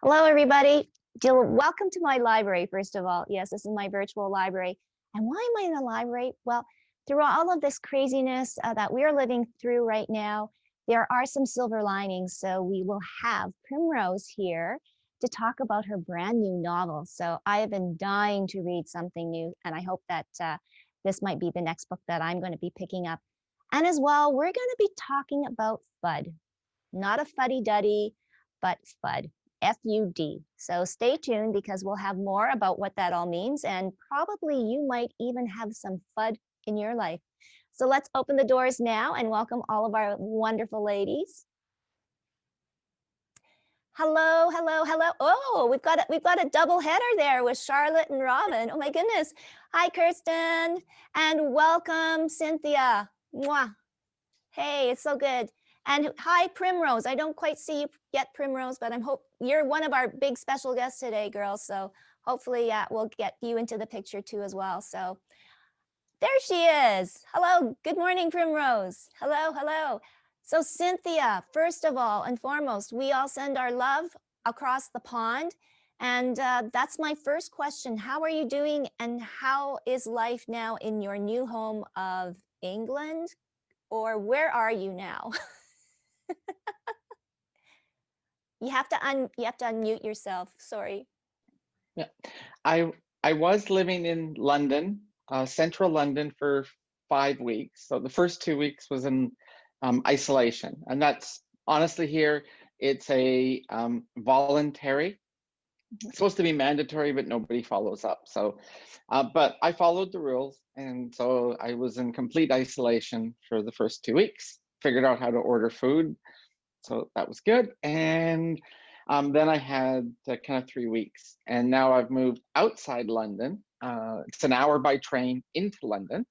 Hello, everybody. Welcome to my library, first of all. Yes, this is my virtual library. And why am I in the library? Well, through all of this craziness that we're living through right now, there are some silver linings. So we will have Primrose here to talk about her brand new novel. So I have been dying to read something new, and I hope that this might be the next book that I'm going to be picking up. And as well, we're going to be talking about FUD, not a fuddy-duddy, but FUD. FUD. So stay tuned because we'll have more about what that all means, and probably you might even have some FUD in your life. So let's open the doors now and welcome all of our wonderful ladies. Hello, hello, hello. Oh, we've got a double header there with Charlotte and Robin. Oh my goodness. Hi, Kirsten, and welcome, Cynthia. Mwah. Hey, it's so good. And hi, Primrose. I don't quite see you yet, Primrose, but I'm hope you're one of our big special guests today, girls. So hopefully we'll get you into the picture too as well. So there she is. Hello, good morning, Primrose. Hello, hello. So Cynthia, first of all and foremost, we all send our love across the pond. And that's my first question. How are you doing, and how is life now in your new home of England? Or where are you now? You have to unmute yourself. Sorry. Yeah, I was living in London, central London, for 5 weeks. So the first 2 weeks was in isolation, and that's honestly here. It's a voluntary. It's supposed to be mandatory, but nobody follows up. So, but I followed the rules, and so I was in complete isolation for the first 2 weeks. Figured out how to order food, so that was good. And then I had kind of 3 weeks, and now I've moved outside London. It's an hour by train into London,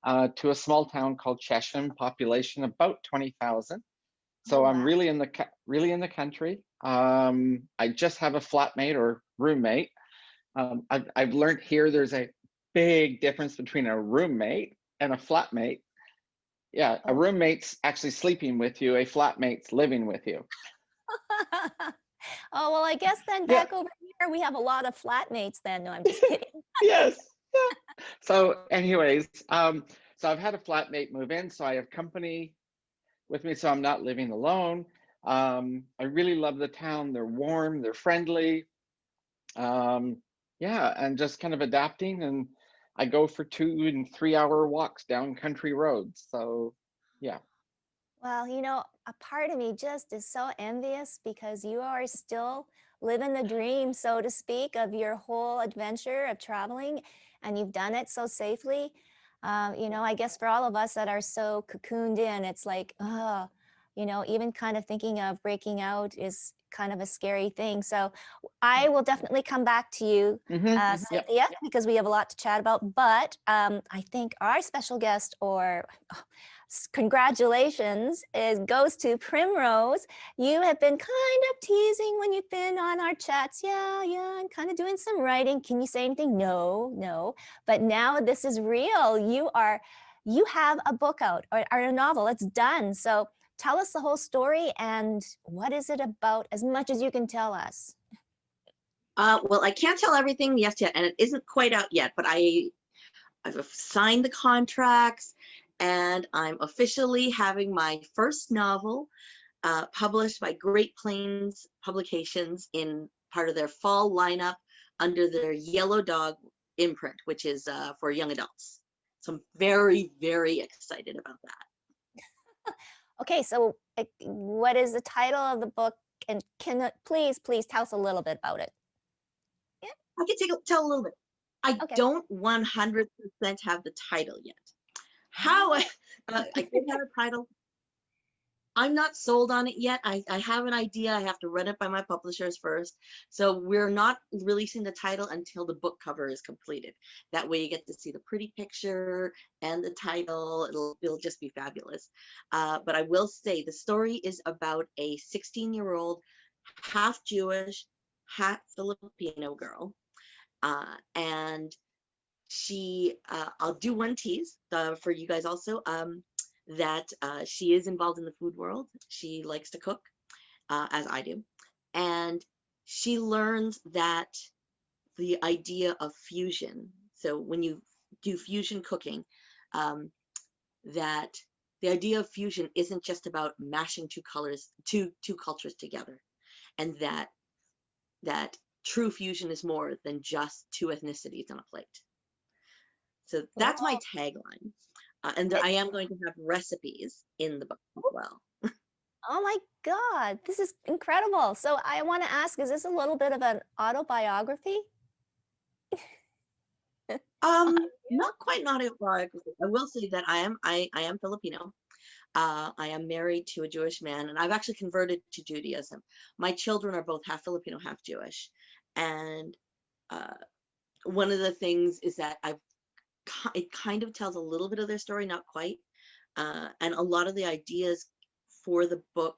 to a small town called Chesham, population about 20,000. So Oh, I'm wow. really in the country. I just have a flatmate or roommate. I've learned here there's a big difference between a roommate and a flatmate. Yeah, a Oh. roommate's actually sleeping with you, a flatmate's living with you. Oh, well, I guess then Yeah, back over here, we have a lot of flatmates then. No, I'm just kidding. yes. Yeah. So anyways, so I've had a flatmate move in, so I have company with me, so I'm not living alone. I really love the town. They're warm, they're friendly. Yeah, and just kind of adapting, and I go for 2 and 3 hour walks down country roads. So yeah. Well, a part of me just is so envious because you are still living the dream, so to speak, of your whole adventure of traveling, and you've done it so safely. I guess for all of us that are so cocooned in, it's like, even kind of thinking of breaking out is kind of a scary thing. So I will definitely come back to you, Yeah. Cynthia, because we have a lot to chat about. But I think our special guest, or congratulations, goes to Primrose. You have been kind of teasing when you've been on our chats. Yeah, I'm kind of doing some writing. Can you say anything? No. But now this is real. You have a book out, or a novel. It's done. So tell us the whole story, and what is it about, as much as you can tell us. Well, I can't tell everything yet, and it isn't quite out yet, but I've signed the contracts, and I'm officially having my first novel published by Great Plains Publications in part of their fall lineup under their Yellow Dog imprint, which is for young adults. So I'm very, very excited about that. Okay, so what is the title of the book, and can please tell us a little bit about it? Yeah, I can tell a little bit. I Okay. don't 100% have the title yet. How I did have a title. I'm not sold on it yet. I have an idea. I have to run it by my publishers first. So we're not releasing the title until the book cover is completed. That way you get to see the pretty picture and the title. It'll just be fabulous. But I will say the story is about a 16-year-old, half Jewish, half Filipino girl. And she, I'll do one tease for you guys also. That she is involved in the food world. She likes to cook, as I do. And she learns that the idea of fusion, so when you do fusion cooking, that the idea of fusion isn't just about mashing two cultures together, and that true fusion is more than just two ethnicities on a plate. So that's my tagline. And I am going to have recipes in the book as well. Oh my God, this is incredible. So I want to ask, is this a little bit of an autobiography? Not quite an autobiography. I will say that I am Filipino. I am married to a Jewish man, and I've actually converted to Judaism. My children are both half Filipino, half Jewish. And one of the things is that it kind of tells a little bit of their story, not quite. And a lot of the ideas for the book,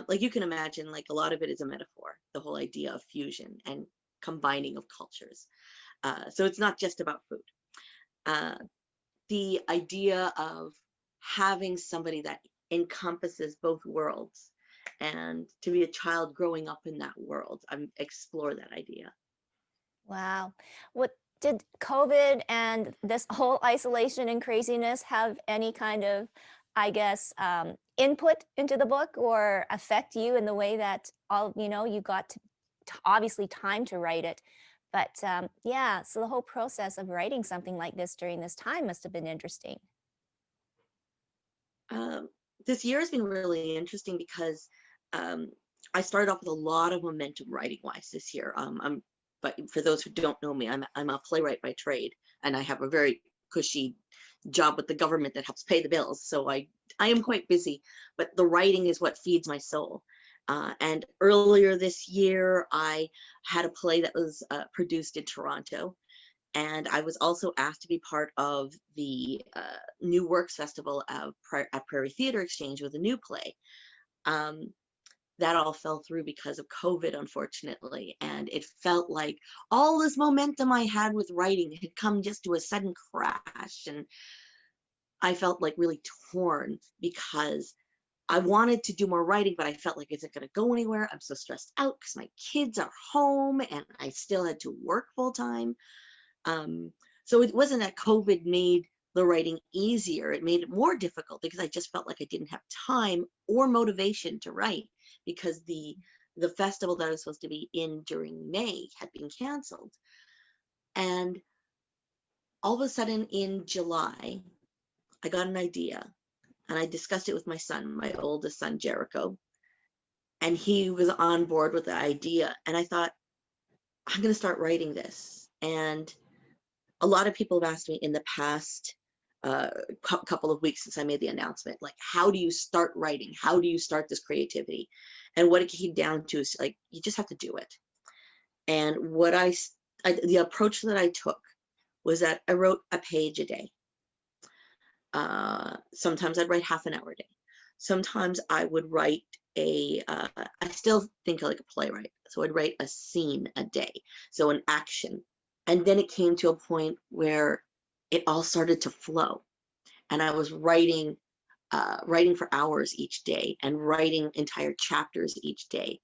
like you can imagine, like a lot of it is a metaphor, the whole idea of fusion and combining of cultures. So it's not just about food. The idea of having somebody that encompasses both worlds, and to be a child growing up in that world, explore that idea. Wow. What did COVID and this whole isolation and craziness have any kind of, I guess, input into the book or affect you in the way that you got to obviously time to write it? But yeah, so the whole process of writing something like this during this time must have been interesting. This year has been really interesting because I started off with a lot of momentum writing wise this year. But for those who don't know me, I'm a playwright by trade, and I have a very cushy job with the government that helps pay the bills. So I am quite busy, but the writing is what feeds my soul. And earlier this year, I had a play that was produced in Toronto. And I was also asked to be part of the New Works Festival at Prairie Theatre Exchange with a new play. That all fell through because of COVID, unfortunately. And it felt like all this momentum I had with writing had come just to a sudden crash. And I felt like really torn because I wanted to do more writing, but I felt like, is it going to go anywhere? I'm so stressed out because my kids are home and I still had to work full time. So it wasn't that COVID made the writing easier. It made it more difficult because I just felt like I didn't have time or motivation to write, because the festival that I was supposed to be in during May had been canceled. And all of a sudden in July, I got an idea, and I discussed it with my son, my oldest son, Jericho, and he was on board with the idea. And I thought, I'm going to start writing this. And a lot of people have asked me in the past couple of weeks since I made the announcement, like, how do you start writing? How do you start this creativity? And what it came down to is, like, you just have to do it. And what the approach that I took was that I wrote a page a day. Sometimes I'd write half an hour a day. Sometimes I would write I still think like a playwright. So I'd write a scene a day. So an action. And then it came to a point where it all started to flow. And I was writing for hours each day and writing entire chapters each day.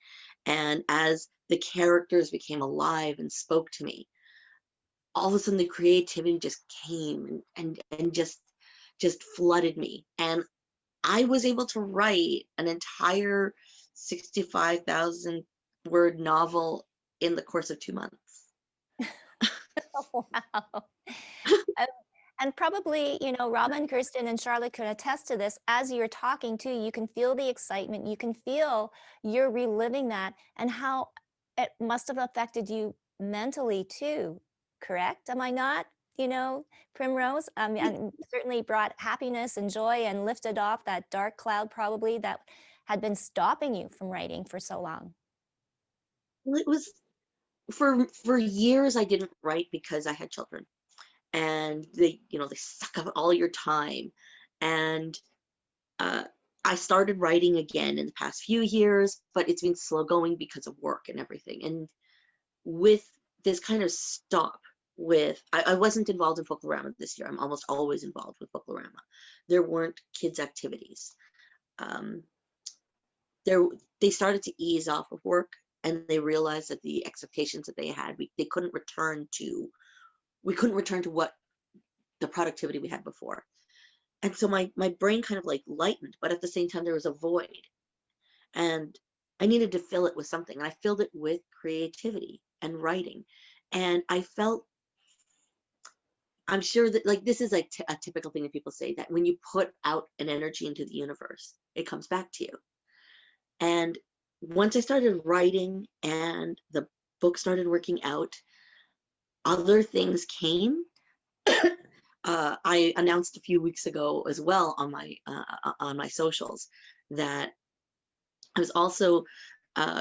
And as the characters became alive and spoke to me, all of a sudden the creativity just came and just flooded me. And I was able to write an entire 65,000 word novel in the course of 2 months. Wow. And probably, Robin, Kirsten, and Charlotte could attest to this. As you're talking too, you can feel the excitement. You can feel you're reliving that and how it must have affected you mentally too, correct? Am I not, Primrose? And certainly brought happiness and joy and lifted off that dark cloud probably that had been stopping you from writing for so long. Well, it was for years I didn't write because I had children. And they suck up all your time. And I started writing again in the past few years, but it's been slow going because of work and everything. And with this kind of stop I wasn't involved in Folklorama this year. I'm almost always involved with Folklorama. There weren't kids' activities. They started to ease off of work. and they realized that the expectations that they had, they couldn't return to, we couldn't return to what the productivity we had before. And so my brain kind of like lightened, but at the same time there was a void, and I needed to fill it with something. And I filled it with creativity and writing. And I felt, I'm sure that like this is like a typical thing that people say, that when you put out an energy into the universe, it comes back to you. And once I started writing and the book started working out, other things came. I announced a few weeks ago as well on my socials that I was also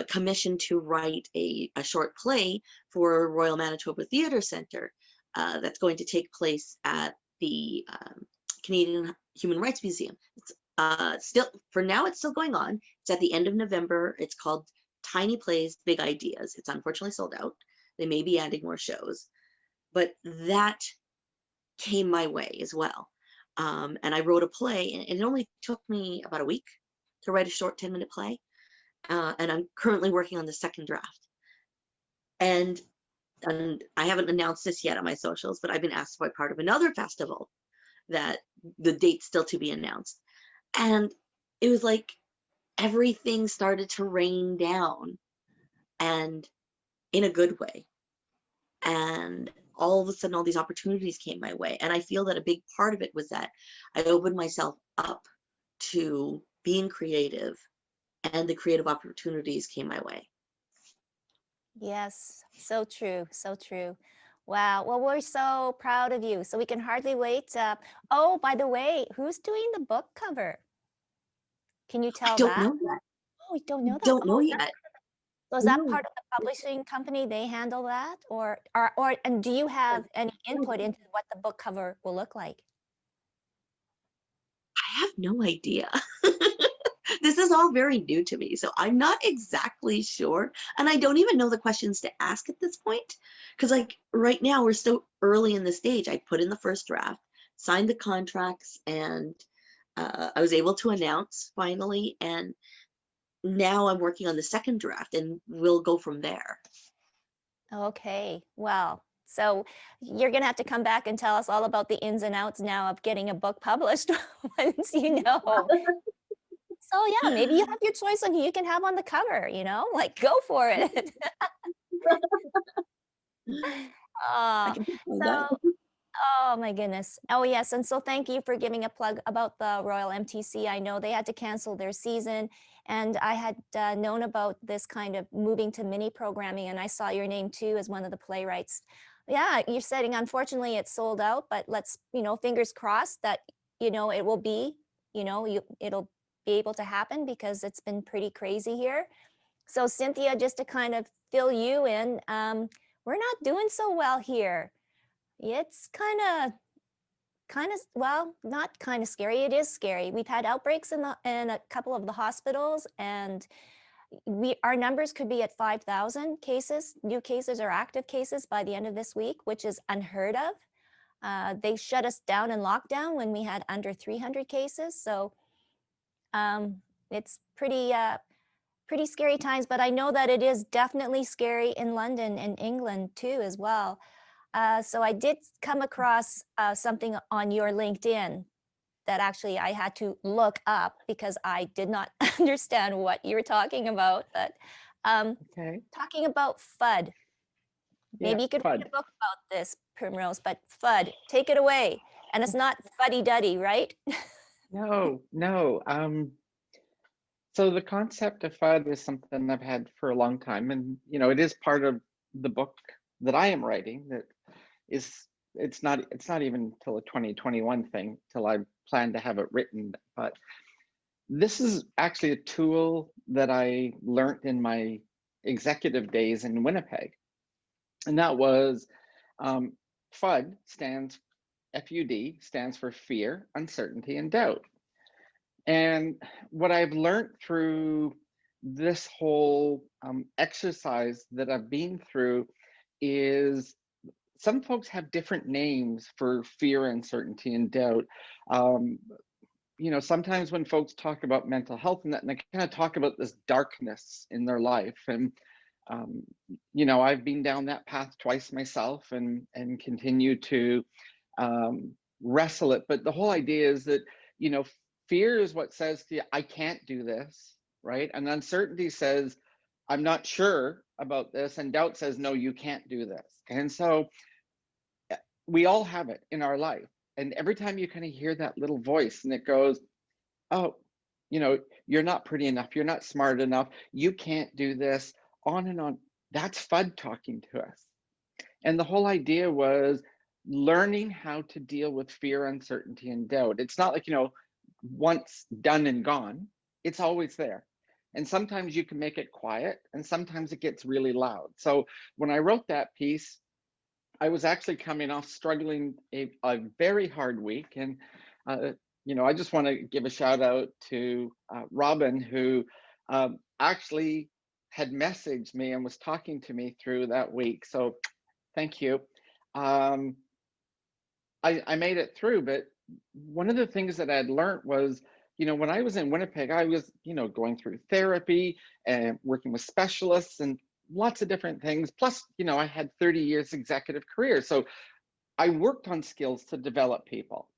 commissioned to write a short play for Royal Manitoba Theatre Centre that's going to take place at the Canadian Human Rights Museum. It's still, for now, it's still going on. It's at the end of November. It's called Tiny Plays, Big Ideas. It's unfortunately sold out. They may be adding more shows, but that came my way as well. And I wrote a play, and it only took me about a week to write a short 10-minute play. And I'm currently working on the second draft. And I haven't announced this yet on my socials, but I've been asked to be part of another festival that the date's still to be announced. And it was like everything started to rain down, and in a good way. And all of a sudden, all these opportunities came my way. And I feel that a big part of it was that I opened myself up to being creative, and the creative opportunities came my way. Yes, so true, so true. Wow. Well, we're so proud of you. So we can hardly wait. Oh, by the way, who's doing the book cover? Can you I tell don't that? know that. Oh, we don't know that. Don't know Oh, yet. so is that No. part of the publishing company? They handle that, or and do you have any input into what the book cover will look like? I have no idea. This is all very new to me, so I'm not exactly sure. And I don't even know the questions to ask at this point. Because like right now, we're so early in the stage. I put in the first draft, signed the contracts, and I was able to announce finally. And now I'm working on the second draft, and we'll go from there. Okay, well, so you're gonna have to come back and tell us all about the ins and outs now of getting a book published once you know. So yeah, maybe you have your choice on who you can have on the cover, like go for it. I Uh, can find that. so, oh my goodness. Oh yes, and so thank you for giving a plug about the Royal MTC. I know they had to cancel their season, and I had known about this kind of moving to mini programming, and I saw your name too as one of the playwrights. Yeah, you're saying unfortunately it's sold out, but let's, fingers crossed that, it will be, it'll be able to happen because it's been pretty crazy here. So Cynthia, just to kind of fill you in, we're not doing so well here. It's well, not kind of scary. It is scary. We've had outbreaks in a couple of the hospitals, and our numbers could be at 5,000 cases, new cases or active cases by the end of this week, which is unheard of. They shut us down in lockdown when we had under 300 cases. So it's pretty scary times, but I know that it is definitely scary in London and England too as well. So I did come across something on your LinkedIn that actually I had to look up because I did not understand what you were talking about. But Okay. talking about FUD, maybe Yeah, you could FUD. write a book about this, Primrose, but FUD, take it away. And it's not fuddy-duddy, right? No. So the concept of FUD is something I've had for a long time, and it is part of the book that I am writing. That is, it's not even till a 2021 thing till I plan to have it written. But this is actually a tool that I learned in my executive days in Winnipeg, and that was FUD FUD stands for fear, uncertainty, and doubt. And what I've learned through this whole exercise that I've been through is some folks have different names for fear, uncertainty, and doubt. Sometimes when folks talk about mental health and that, and they kind of talk about this darkness in their life. And You know, I've been down that path twice myself, and continue to wrestle it. But the whole idea is that, you know, fear is what says to you, I can't do this, right? And uncertainty says, I'm not sure about this. And doubt says, no, you can't do this. And so we all have it in our life. And every time you kind of hear that little voice and it goes, oh, you know, you're not pretty enough, you're not smart enough, you can't do this, on and on. That's FUD talking to us. And the whole idea was learning how to deal with fear, uncertainty, and doubt. It's not like, you know, once done and gone, it's always there. And sometimes you can make it quiet, and sometimes it gets really loud. So when I wrote that piece, I was actually coming off struggling a very hard week. And, you know, I just want to give a shout out to Robin, who actually had messaged me and was talking to me through that week. So thank you. I made it through, but one of the things that I had learned was, you know, when I was in Winnipeg, I was, you know, going through therapy and working with specialists and lots of different things. Plus, you know, I had 30 years executive career. So I worked on skills to develop people.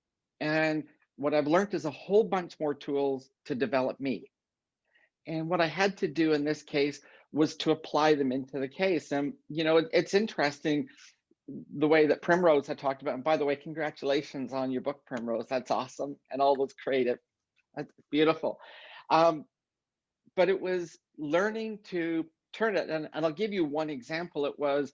And what I've learned is a whole bunch more tools to develop me. And what I had to do in this case was to apply them into the case. And, you know, it's interesting the way that Primrose had talked about. And by the way, congratulations on your book, Primrose. That's awesome. And all those creative. That's beautiful. But it was learning to turn it. And I'll give you one example. It was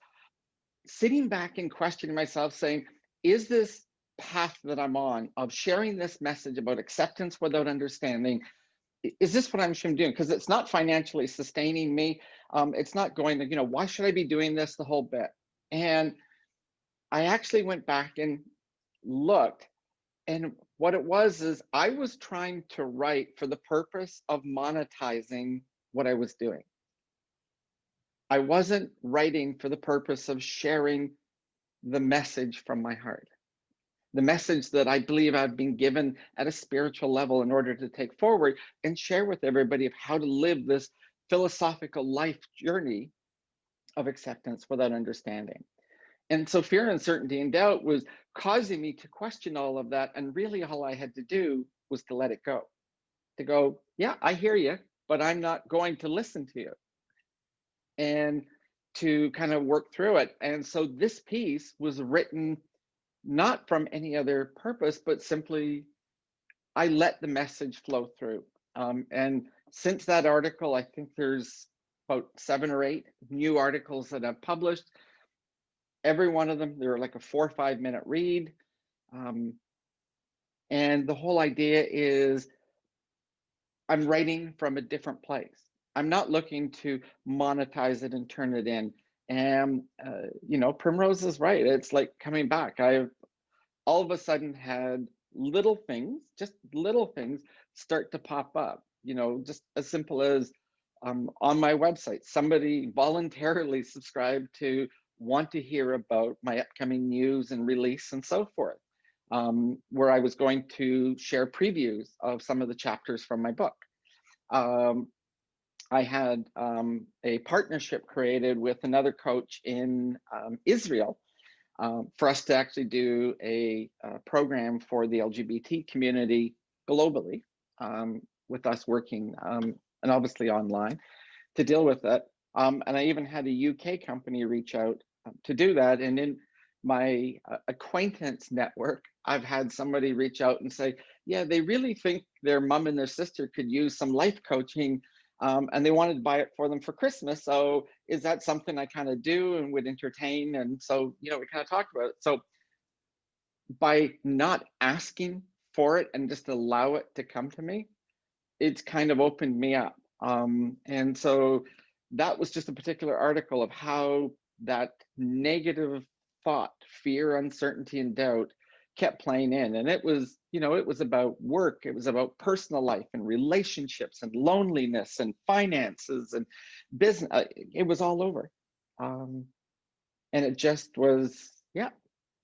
sitting back and questioning myself, saying, is this path that I'm on of sharing this message about acceptance without understanding, is this what I'm doing? Because it's not financially sustaining me. It's not going to, you know, why should I be doing this, the whole bit? And I actually went back and looked, and what it was is I was trying to write for the purpose of monetizing what I was doing. I wasn't writing for the purpose of sharing the message from my heart, the message that I believe I've been given at a spiritual level in order to take forward and share with everybody of how to live this philosophical life journey of acceptance without understanding. And so fear, uncertainty, and doubt was causing me to question all of that. And really all I had to do was to let it go, to go, yeah, I hear you, but I'm not going to listen to you. And to kind of work through it. And so this piece was written not from any other purpose, but simply I let the message flow through. And since that article, I think there's about 7 or 8 new articles that I've published. Every one of them, they're like a 4 or 5 minute read. And the whole idea is I'm writing from a different place. I'm not looking to monetize it and turn it in. And, you know, Primrose is right. It's like coming back. I've all of a sudden had little things, just little things start to pop up, you know, just as simple as on my website, somebody voluntarily subscribed to want to hear about my upcoming news and release and so forth, where I was going to share previews of some of the chapters from my book. I had a partnership created with another coach in Israel for us to actually do a program for the LGBT community globally, with us working and obviously online to deal with it. And I even had a UK company reach out to do that. And in my acquaintance network, I've had somebody reach out and say, yeah, they really think their mom and their sister could use some life coaching, and they wanted to buy it for them for Christmas. So is that something I kind of do and would entertain? And so, you know, we kind of talked about it. So by not asking for it and just allow it to come to me, it's kind of opened me up. And so that was just a particular article of how that negative thought, fear, uncertainty, and doubt kept playing in. And it was, you know, it was about work, it was about personal life and relationships and loneliness and finances and business. It was all over. And it just was, yeah,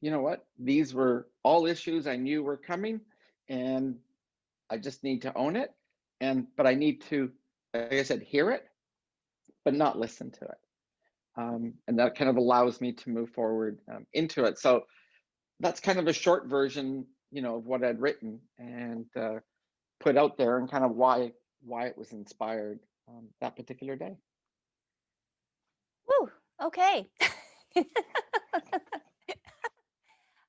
you know what? These were all issues I knew were coming, and I just need to own it. But I need to, like I said, hear it, but not listen to it. And that kind of allows me to move forward into it. So that's kind of a short version, you know, of what I'd written and put out there, and kind of why it was inspired that particular day. Woo, okay.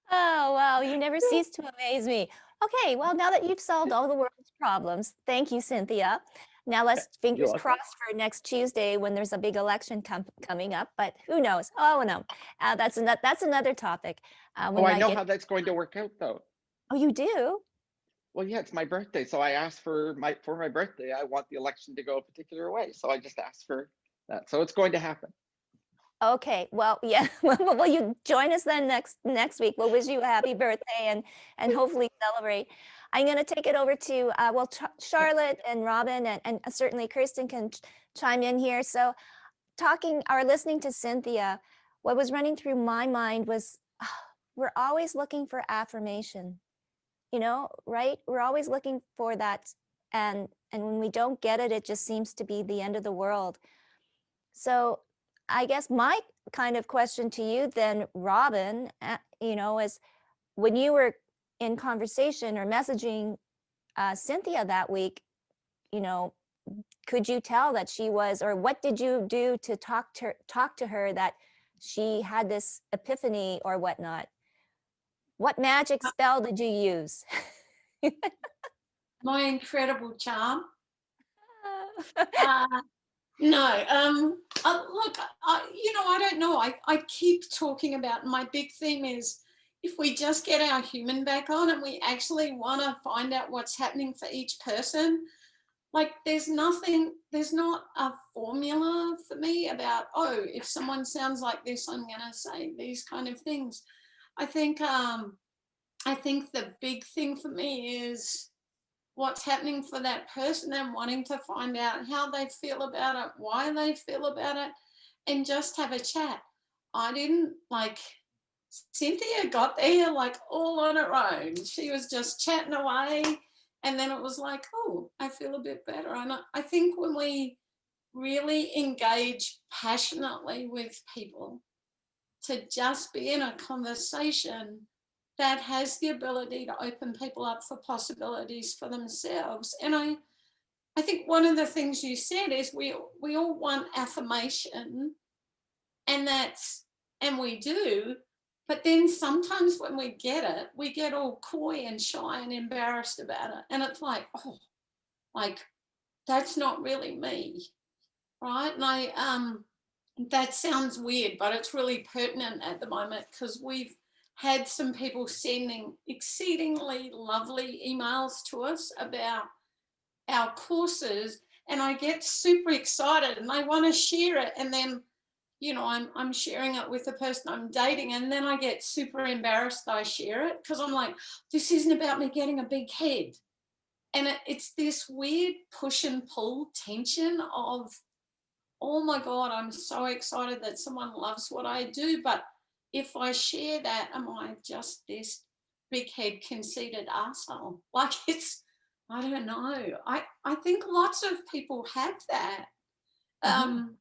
Oh, wow, you never cease to amaze me. Okay, well, now that you've solved all the world's problems, thank you, Cynthia. Now let's fingers welcome. crossed for next Tuesday when there's a big election coming up, but who knows? Oh, no, that's another topic. We Oh, I might know get. how that's going to work out, though. Oh, you do? Well, yeah, it's my birthday, so I asked for my birthday, I want the election to go a particular way, so I just asked for that. So it's going to happen. Okay, well, yeah. Well, will you join us then next week? We'll wish you a happy birthday and hopefully celebrate. I'm going to take it over to well, Charlotte and Robin and certainly Kirsten can chime in here. So talking or listening to Cynthia, what was running through my mind was we're always looking for affirmation, you know, right? We're always looking for that, and when we don't get it, it just seems to be the end of the world. So I guess my kind of question to you then, Robin, you know, is when you were in conversation or messaging Cynthia that week, you know, could you tell that she was, or what did you do to talk to her that she had this epiphany or whatnot? What magic spell did you use? My incredible charm. No, look, you know, I don't know. I keep talking about, my big theme is if we just get our human back on and we actually want to find out what's happening for each person, like there's not a formula for me about, oh, if someone sounds like this, I'm going to say these kind of things. I think the big thing for me is what's happening for that person and wanting to find out how they feel about it, why they feel about it, and just have a chat. I didn't, like, Cynthia got there like all on her own. She was just chatting away, and then it was like, oh, I feel a bit better. And I think when we really engage passionately with people, to just be in a conversation that has the ability to open people up for possibilities for themselves. And I think one of the things you said is we all want affirmation, and we do, but then sometimes when we get it, we get all coy and shy and embarrassed about it. And it's like, oh, like that's not really me, right? And that sounds weird, but it's really pertinent at the moment because we've had some people sending exceedingly lovely emails to us about our courses, and I get super excited and I want to share it, and then, you know, I'm sharing it with the person I'm dating, and then I get super embarrassed that I share it because I'm like, this isn't about me getting a big head. And it's this weird push and pull tension of, oh my God, I'm so excited that someone loves what I do, but if I share that, am I just this big head conceited arsehole? Like I don't know. I think lots of people have that. And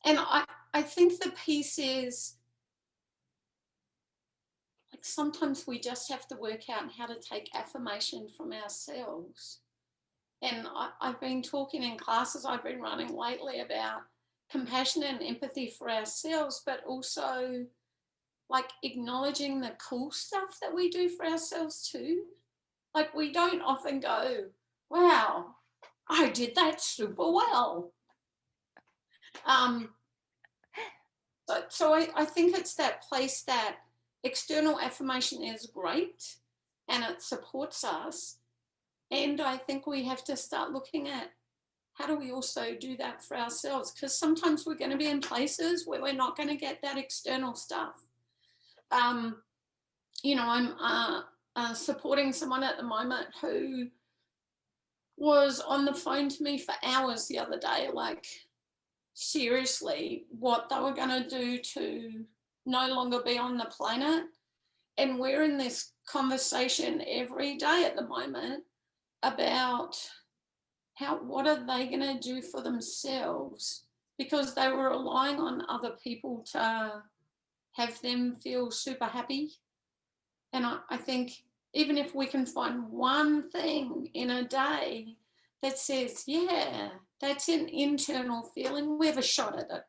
I think the piece is, like, sometimes we just have to work out how to take affirmation from ourselves. And I've been talking in classes I've been running lately about compassion and empathy for ourselves, but also like acknowledging the cool stuff that we do for ourselves too. Like we don't often go, wow, I did that super well. So I think it's that place that external affirmation is great and it supports us. And I think we have to start looking at how do we also do that for ourselves? Because sometimes we're going to be in places where we're not going to get that external stuff. You know, I'm supporting someone at the moment who was on the phone to me for hours the other day, like seriously, what they were going to do to no longer be on the planet. And we're in this conversation every day at the moment about what are they going to do for themselves because they were relying on other people to have them feel super happy. And I think even if we can find one thing in a day that says, yeah, that's an internal feeling, we have a shot at it.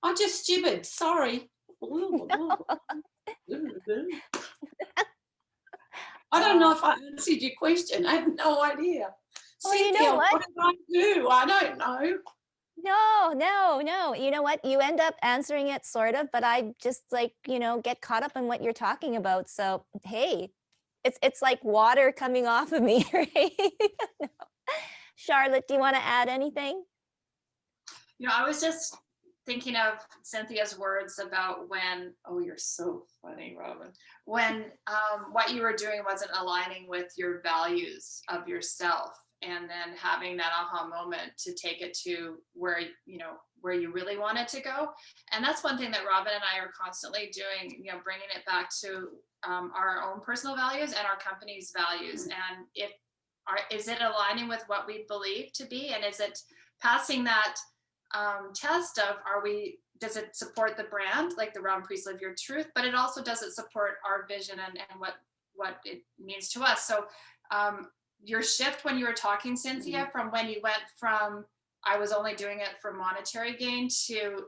I just gibbered, sorry. I don't know if I answered your question. I have no idea. Well, you Cynthia, know what? what did I do? I don't know. No. You know what? You end up answering it sort of, but I just like, get caught up in what you're talking about. So, hey, it's like water coming off of me, right? No. Charlotte, do you want to add anything? I was just thinking of Cynthia's words about when, oh, you're so funny, Robin, when what you were doing wasn't aligning with your values of yourself, and then having that aha moment to take it to where you really want it to go. And that's one thing that Robin and I are constantly doing, bringing it back to our own personal values and our company's values. And is it aligning with what we believe to be? And is it passing that test of, does it support the brand, like the Robin Priest Live Your Truth, but it also doesn't support our vision and what it means to us. So your shift when you were talking, Cynthia, from when you went from I was only doing it for monetary gain to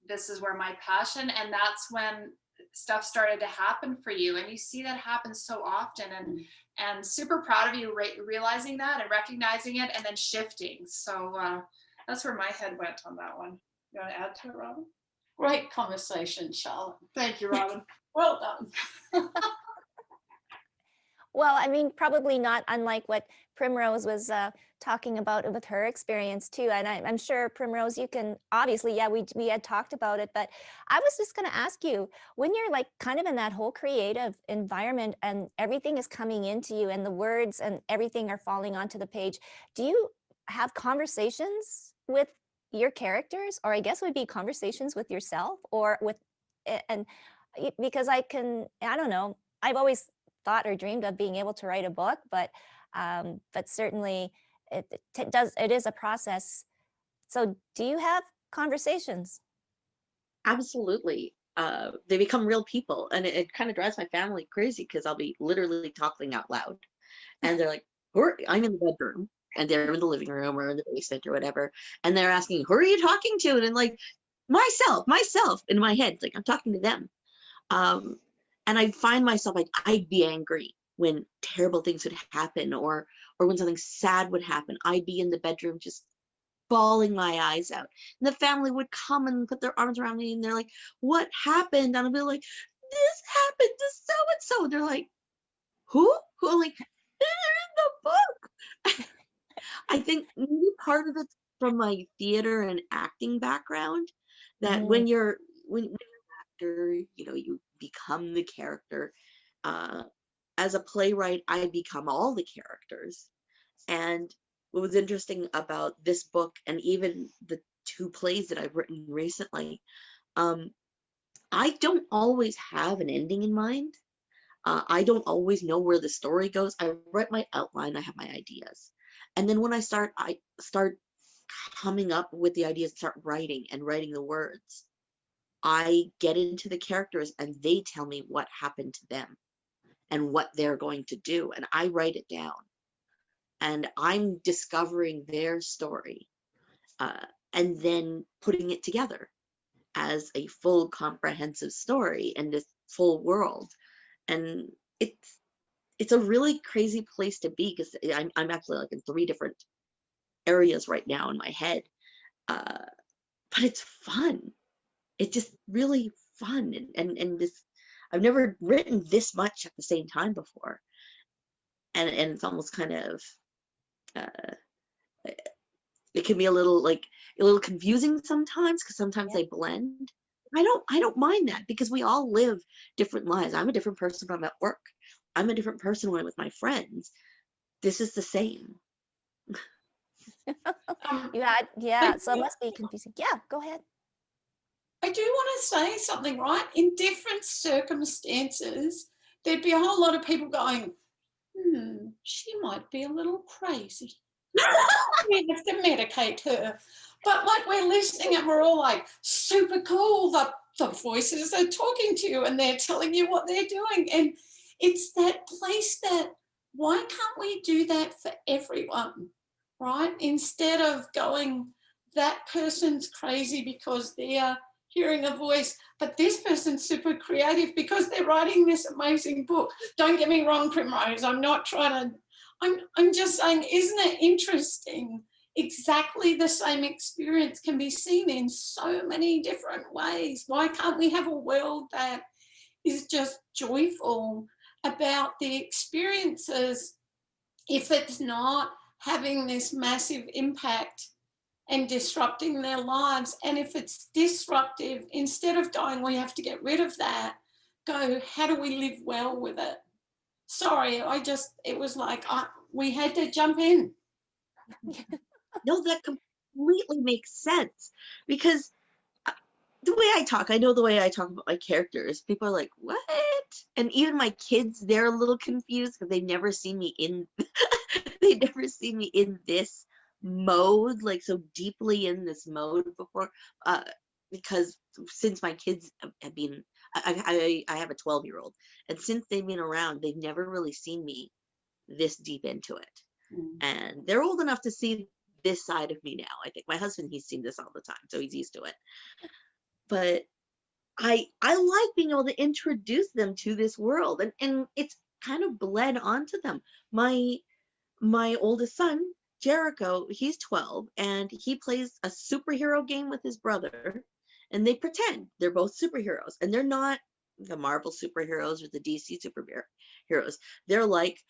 this is where my passion, and that's when stuff started to happen for you. And you see that happen so often, and super proud of you realizing that and recognizing it and then shifting. So that's where my head went on that one. You want to add to it, Robin? Great conversation, Charlotte. Thank you, Robin. Well done. Well, I mean, probably not unlike what Primrose was talking about with her experience too. And I'm sure, Primrose, you can obviously, yeah, we had talked about it, but I was just going to ask you, when you're like kind of in that whole creative environment and everything is coming into you and the words and everything are falling onto the page, do you have conversations with your characters, or I guess would be conversations with yourself or with, and because I don't know, I've always thought or dreamed of being able to write a book, but certainly it is a process. So do you have conversations? Absolutely. They become real people, and it kind of drives my family crazy because I'll be literally talking out loud, and they're like, I'm in the bedroom, and they're in the living room or in the basement or whatever, and they're asking, who are you talking to? And I'm like, myself in my head, like I'm talking to them. And I'd find myself like I'd be angry when terrible things would happen, or when something sad would happen. I'd be in the bedroom just bawling my eyes out. And the family would come and put their arms around me, and they're like, what happened? And I'll be like, this happened to so-and-so. And they're like, who? I'm like, they're in the book. I think maybe part of it's from my theater and acting background, that when you're an actor, you become the character. As a playwright, I become all the characters. And what was interesting about this book, and even the 2 plays that I've written recently, I don't always have an ending in mind. I don't always know where the story goes. I write my outline, I have my ideas. And then when I start coming up with the ideas, start writing the words, I get into the characters and they tell me what happened to them and what they're going to do. And I write it down, and I'm discovering their story and then putting it together as a full comprehensive story and this full world. And it's a really crazy place to be, because I'm actually like in 3 different areas right now in my head. But it's fun. It's just really fun. And this, I've never written this much at the same time before. And it's almost kind of, it can be a little confusing sometimes, because sometimes they blend. I don't mind that, because we all live different lives. I'm a different person when I'm at work. I'm a different person when I'm with my friends. This is the same. Yeah, so it must be confusing. Yeah, go ahead. I do want to say something, right? In different circumstances, there'd be a whole lot of people going, she might be a little crazy. We have to medicate her. but like we're listening and we're all like, super cool. The voices are talking to you and they're telling you what they're doing. And it's that place that, why can't we do that for everyone, right? Instead of going, that person's crazy because they are hearing a voice, but this person's super creative because they're writing this amazing book. Don't get me wrong, Primrose, I'm not trying to, I'm just saying, isn't it interesting? Exactly the same experience can be seen in so many different ways. Why can't we have a world that is just joyful about the experiences if it's not having this massive impact and disrupting their lives? And if it's disruptive, instead of going, we have to get rid of that, go, how do we live well with it? Sorry, it was like, we had to jump in. No, that completely makes sense, because the way I talk, I know the way I talk about my characters, people are like, what? And even my kids, they're a little confused because they've never seen me in, they've never seen me in this mode, like so deeply in this mode before, because since my kids have been, I have a 12-year-old, and since they've been around, they've never really seen me this deep into it. And they're old enough to see this side of me now. I think my husband, he's seen this all the time, so he's used to it. But I like being able to introduce them to this world, and it's kind of bled onto them. My oldest son, Jericho, he's 12, and he plays a superhero game with his brother, and they pretend they're both superheroes, and they're not the Marvel superheroes or the DC superheroes. They're like,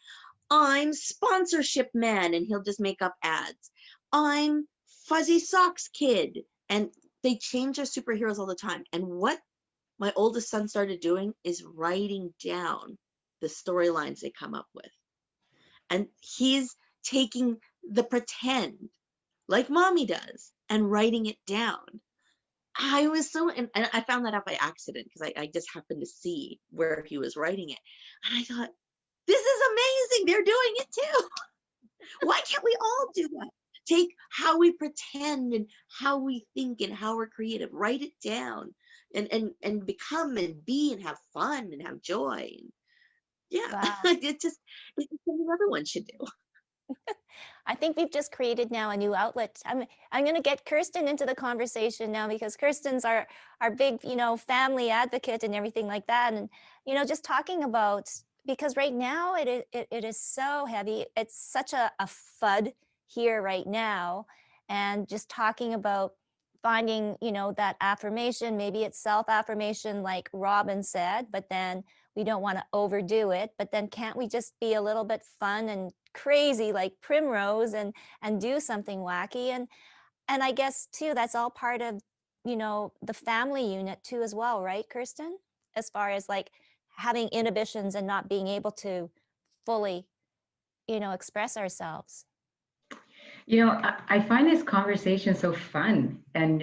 I'm sponsorship man, and he'll just make up ads. I'm fuzzy socks kid, and they change their superheroes all the time. And what my oldest son started doing is writing down the storylines they come up with. And he's taking the pretend, like mommy does, and writing it down. I was so, and I found that out by accident because I just happened to see where he was writing it. And I thought, this is amazing. They're doing it too. Why can't we all do that? Take how we pretend and how we think and how we're creative, write it down, and become and be and have fun and have joy. Yeah, Wow. it's something everyone should do. I think we've just created now a new outlet. I'm going to get Kirsten into the conversation now, because Kirsten's our big, family advocate and everything like that. And, just talking about, because right now it is so heavy. It's such a FUD here right now. And just talking about finding, that affirmation, maybe it's self-affirmation like Robin said, but then we don't want to overdo it. But then can't we just be a little bit fun and crazy like Primrose and do something wacky? And I guess too, that's all part of, the family unit too as well, right, Kirsten? As far as like having inhibitions and not being able to fully, express ourselves. I find this conversation so fun, and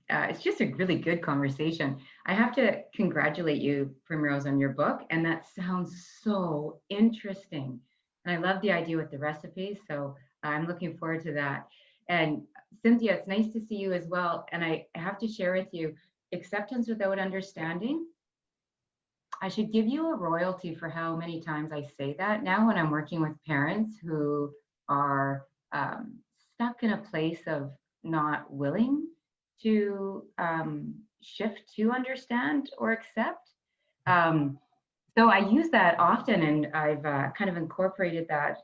it's just a really good conversation. I have to congratulate you, Primrose, on your book, and that sounds so interesting. And I love the idea with the recipes, so I'm looking forward to that. And Cynthia, it's nice to see you as well. And I have to share with you, acceptance without understanding. I should give you a royalty for how many times I say that now when I'm working with parents who are stuck in a place of not willing to shift to understand or accept. So I use that often, and I've kind of incorporated that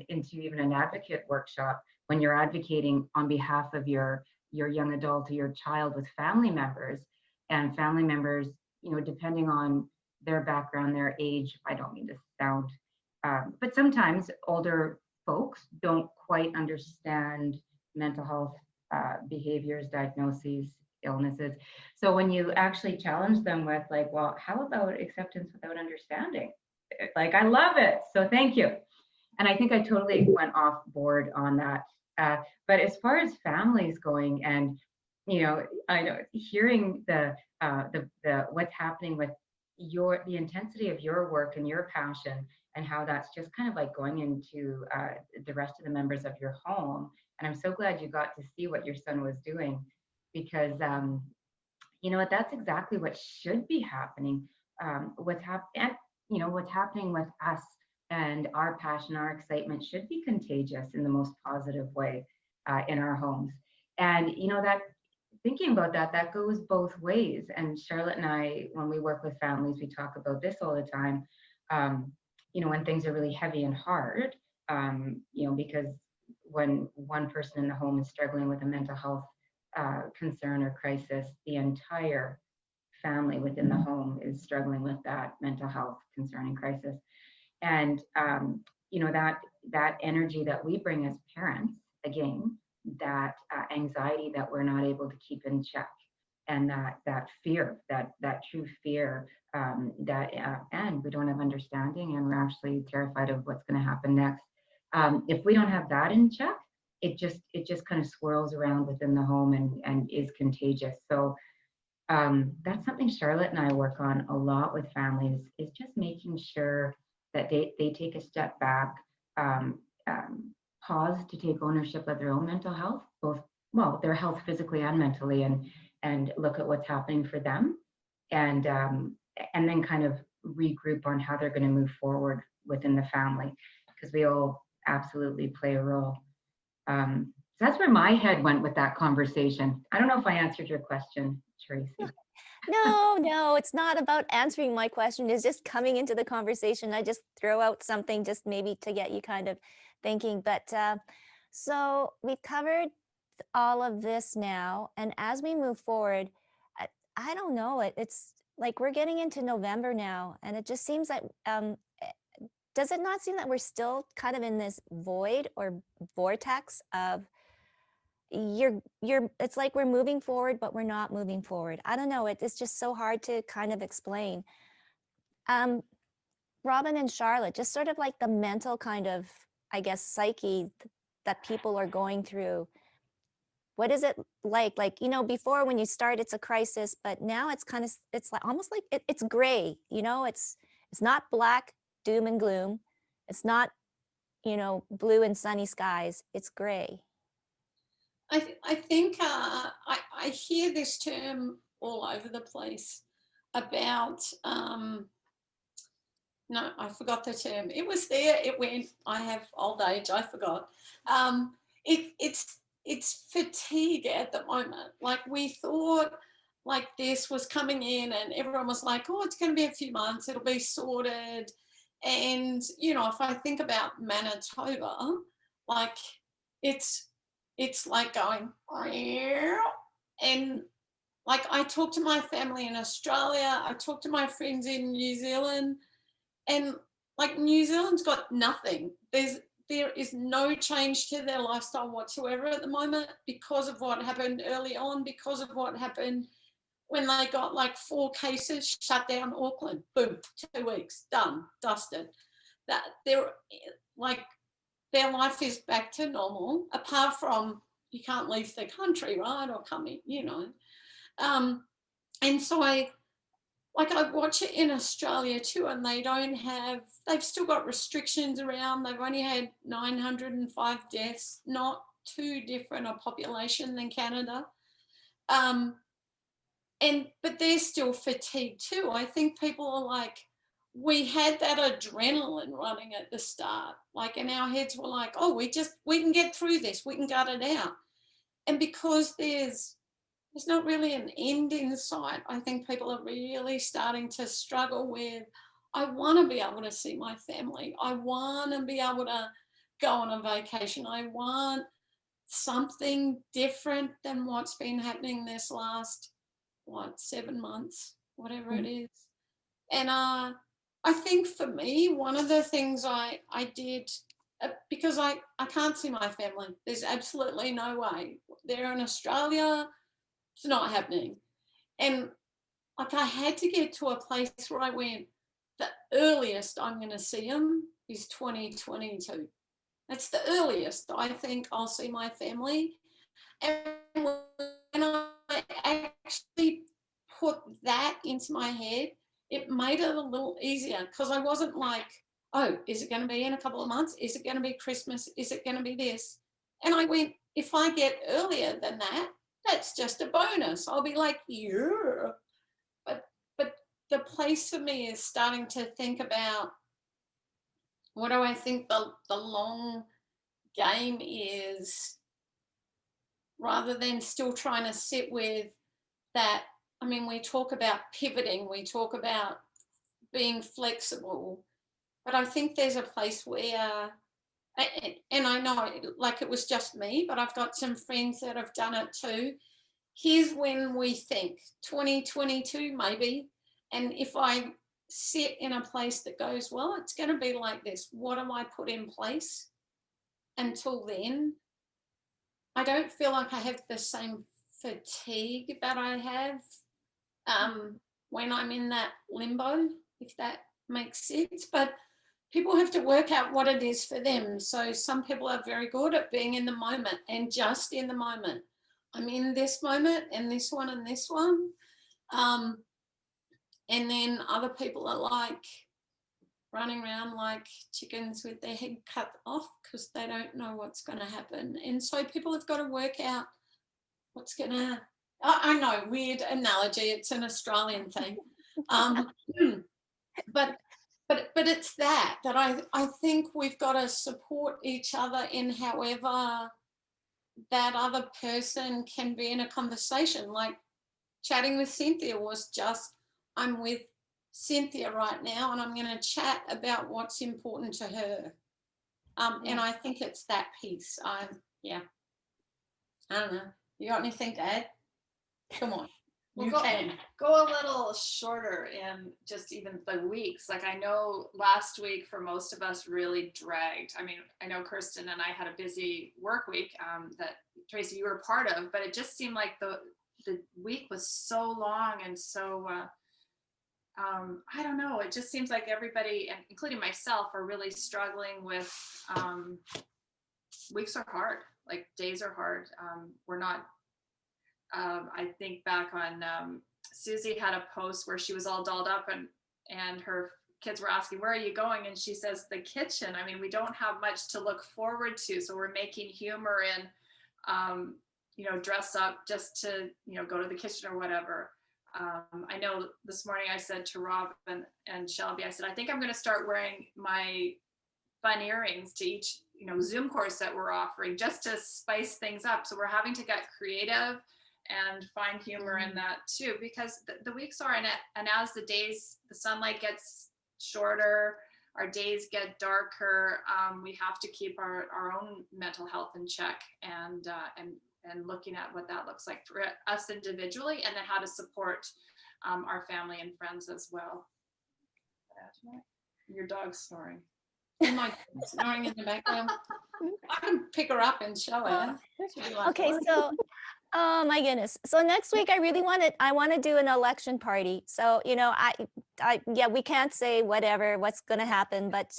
into even an advocate workshop when you're advocating on behalf of your young adult or your child with family members, and family members, depending on their background, their age, I don't mean to sound, but sometimes older folks don't quite understand mental health behaviors, diagnoses, illnesses. So when you actually challenge them with like, well, how about acceptance without understanding? Like, I love it. So thank you. And I think I totally went off board on that. But as far as families going, and I know hearing the what's happening with the intensity of your work and your passion, and how that's just kind of like going into the rest of the members of your home And I'm so glad you got to see what your son was doing, because you know what, that's exactly what should be happening. What's happening, you know, what's happening with us and our passion, our excitement should be contagious in the most positive way in our homes. And you know, that thinking about that, that goes both ways. And Charlotte and I, when we work with families, we talk about this all the time. You know, when things are really heavy and hard, you know, because when one person in the home is struggling with a mental health concern or crisis, the entire family within the home is struggling with that mental health concern and crisis. And you know, that energy that we bring as parents, again, that anxiety that we're not able to keep in check, and that fear, that true fear, and we don't have understanding, and we're actually terrified of what's going to happen next. If we don't have that in check, it just kind of swirls around within the home and is contagious. So that's something Charlotte and I work on a lot with families, is just making sure that they take a step back, pause to take ownership of their own mental health, both, well, their health physically and mentally, and look at what's happening for them, and then kind of regroup on how they're going to move forward within the family, because we all absolutely play a role. So that's where my head went with that conversation. I don't know if I answered your question, Tracy. No, it's not about answering my question. It's just coming into the conversation. I just throw out something just maybe to get you kind of thinking. But so we've covered all of this now. And as we move forward, I don't know, it's like we're getting into November now. And it just seems like, does it not seem that we're still kind of in this void or vortex of it's like we're moving forward, but we're not moving forward. I don't know. It's just so hard to kind of explain. Robin and Charlotte, just sort of like the mental kind of, I guess, psyche that people are going through. What is it like? Like, you know, before when you start, it's a crisis, but now it's kind of, it's like almost like it's gray, you know, it's not black, doom and gloom. It's not, you know, blue and sunny skies. It's gray. I think I hear this term all over the place about, no, I forgot the term. It was there, it went, I have old age, I forgot. It's fatigue at the moment. Like we thought like this was coming in and everyone was like, oh, it's going to be a few months, it'll be sorted. And, you know, if I think about Manitoba, like it's like going, and like I talk to my family in Australia, I talk to my friends in New Zealand, and like New Zealand's got nothing. There is no change to their lifestyle whatsoever at the moment because of what happened early on, because of what happened when they got like 4 cases, shut down Auckland, boom, 2 weeks, done, dusted. That they're like, their life is back to normal, apart from you can't leave the country, right? Or coming, you know. And so I watch it in Australia too, and they've still got restrictions around. They've only had 905 deaths, not too different a population than Canada. But they're still fatigued too. I think people are like, we had that adrenaline running at the start, like, and our heads were like, oh, we can get through this, we can gut it out. And because there's not really an end in sight, I think people are really starting to struggle with, I want to be able to see my family, I want to be able to go on a vacation, I want something different than what's been happening this last 7 months, whatever it is. And I think for me, one of the things I did, because I can't see my family, there's absolutely no way. They're in Australia, it's not happening. And like I had to get to a place where I went, the earliest I'm going to see them is 2022. That's the earliest I think I'll see my family. And when I actually put that into my head, it made it a little easier, because I wasn't like, oh, is it going to be in a couple of months? Is it going to be Christmas? Is it going to be this? And I went, if I get earlier than that, that's just a bonus. I'll be like, yeah. But the place for me is starting to think about, what do I think the long game is, rather than still trying to sit with that. I mean, we talk about pivoting, we talk about being flexible, but I think there's a place where, and I know like it was just me, but I've got some friends that have done it too. Here's when we think 2022 maybe, and if I sit in a place that goes, well, it's going to be like this, what do I put in place until then? I don't feel like I have the same fatigue that I have when I'm in that limbo, if that makes sense. But people have to work out what it is for them. So some people are very good at being in the moment and just in the moment. I'm in this moment and this one and this one. And then other people are like running around like chickens with their head cut off because they don't know what's going to happen. And so people have got to work out what's going to, I know, weird analogy, it's an Australian thing. But it's that I think we've got to support each other in however that other person can be in a conversation. Like chatting with Cynthia was just, I'm with Cynthia right now and I'm going to chat about what's important to her. And I think it's that piece. Yeah, I don't know. You got anything to add? Come on. We'll go a little shorter in just even the weeks. Like I know last week for most of us really dragged. I mean, I know Kirsten and I had a busy work week that Tracy, you were part of, but it just seemed like the week was so long and so, I don't know, it just seems like everybody, including myself, are really struggling with, weeks are hard, like days are hard. We're not, I think back on Susie had a post where she was all dolled up and her kids were asking, where are you going? And she says, the kitchen. I mean, we don't have much to look forward to. So we're making humor and, dress up just to, go to the kitchen or whatever. I know this morning I said to Rob and Shelby, I said, I think I'm going to start wearing my fun earrings to each, Zoom course that we're offering just to spice things up. So we're having to get creative and find humor in that too, because the weeks are in it. And as the sunlight gets shorter, our days get darker, we have to keep our own mental health in check and looking at what that looks like for us individually, and then how to support our family and friends as well. Your dog's snoring. Oh my God, snoring in the background. I can pick her up and show her. Okay, so oh my goodness. So next week I want to do an election party. So, yeah, we can't say what's going to happen, but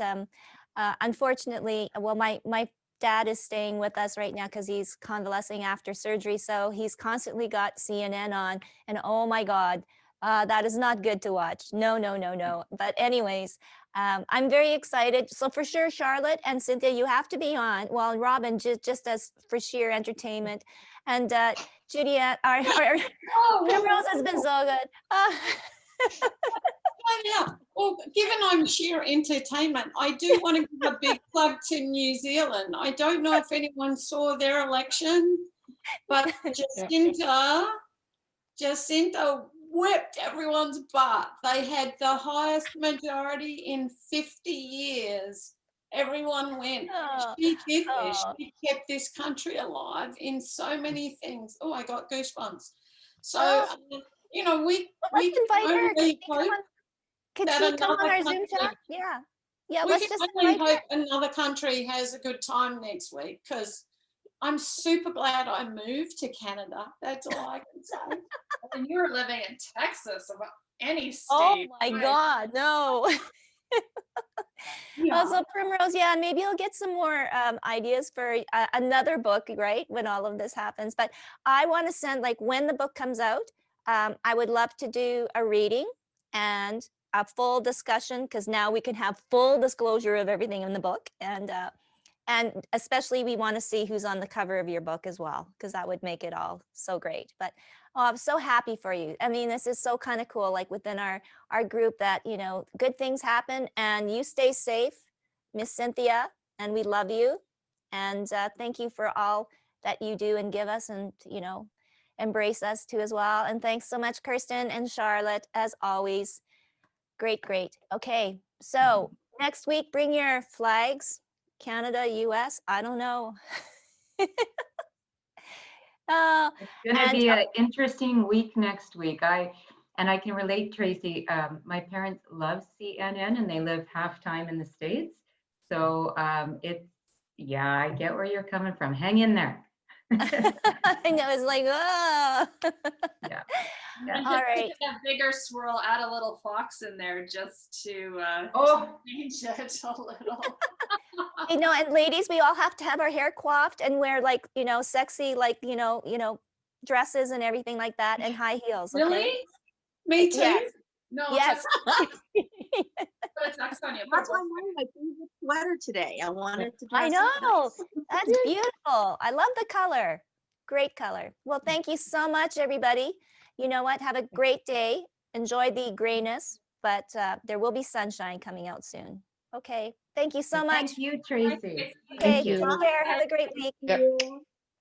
unfortunately, well, my dad is staying with us right now because he's convalescing after surgery. So he's constantly got CNN on, and oh my God, that is not good to watch. No. But anyways, I'm very excited. So for sure, Charlotte and Cynthia, you have to be on. Well, Robin, just as for sheer entertainment. And Juliet, our Primrose has been so good. Yeah. Well, given I'm sheer entertainment, I do want to give a big plug to New Zealand. I don't know if anyone saw their election, but Jacinta whipped everyone's butt. They had the highest majority in 50 years. Everyone went, she did this. She kept this country alive in so many things. Oh, I got goosebumps. So, we invite her. Could she come on our Zoom chat? Yeah. Let's just only hope another country has a good time next week, because I'm super glad I moved to Canada. That's all I can say. And you were living in Texas, of any state. Oh my God, no. Yeah. Also, Primrose, maybe you'll get some more ideas for another book, right, when all of this happens. But I want to send, like, when the book comes out, I would love to do a reading and a full discussion, because now we can have full disclosure of everything in the book. And And especially we want to see who's on the cover of your book as well, because that would make it all so great. But oh, I'm so happy for you. I mean, this is so kind of cool, like within our group that, you know, good things happen and you stay safe, Miss Cynthia, and we love you. And thank you for all that you do and give us, and, you know, embrace us too as well. And thanks so much, Kirsten and Charlotte, as always. Great, great. Okay, so next week, bring your flags. Canada, US, I don't know. It's going to be an interesting week next week. I can relate, Tracy. My parents love CNN and they live half time in the States. So yeah, I get where you're coming from. Hang in there. I know, it's like, oh. Yeah. And All just right. make it a bigger swirl, add a little fox in there just to change it a little. You know, and ladies, we all have to have our hair coiffed and wear, like, you know, sexy, like, you know, dresses and everything like that, and high heels. Okay? Really? Me too. Yes. No, Yes. put a tux on you. That's why I'm wearing my favorite sweater today. I wanted to dress I up know. nice. That's beautiful. I love the color. Great color. Well, thank you so much, everybody. You know what? Have a great day. Enjoy the grayness, but there will be sunshine coming out soon. Okay. Thank you so much. Thank you, Tracy. Okay. Thank you. Take care. Have a great week. Yep.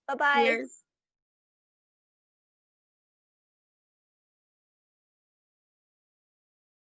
Bye-bye. Cheers.